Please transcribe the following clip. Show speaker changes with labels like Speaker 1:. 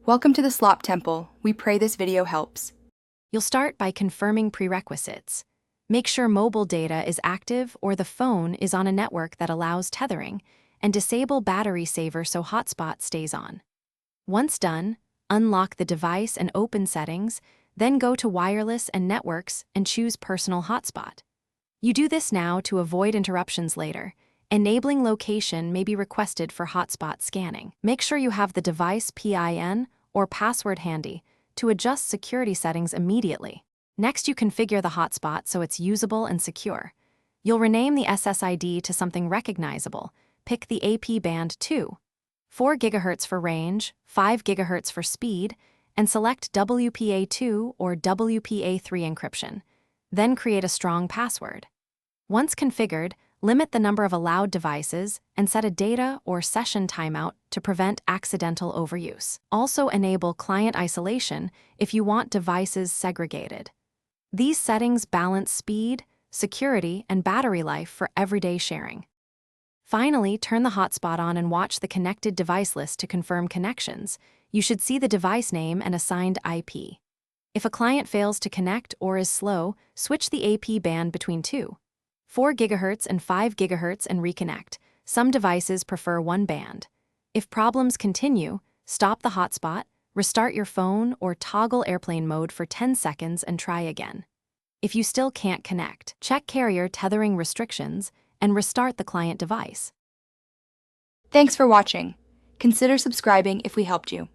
Speaker 1: Welcome to the Slop Temple. We pray this video helps.
Speaker 2: You'll start by confirming prerequisites. Make sure mobile data is active or the phone is on a network that allows tethering, and disable battery saver so Hotspot stays on. Once done, unlock the device and open settings, then go to Wireless and Networks and choose Personal Hotspot. You do this now to avoid interruptions later. Enabling location may be requested for hotspot scanning. Make sure you have the device PIN or password handy to adjust security settings immediately. Next, you configure the hotspot so it's usable and secure. You'll rename the SSID to something recognizable. Pick the AP band 2, 4 GHz for range, 5 GHz for speed, and select WPA2 or WPA3 encryption. Then create a strong password. Once configured, limit the number of allowed devices and set a data or session timeout to prevent accidental overuse. Also enable client isolation if you want devices segregated. These settings balance speed, security, and battery life for everyday sharing. Finally, turn the hotspot on and watch the connected device list to confirm connections. You should see the device name and assigned IP. If a client fails to connect or is slow, switch the AP band between 4 GHz and 5 GHz and reconnect. Some devices prefer one band. If problems continue, stop the hotspot, restart your phone, or toggle airplane mode for 10 seconds and try again. If you still can't connect, check carrier tethering restrictions and restart the client device.
Speaker 1: Thanks for watching. Consider subscribing if we helped you.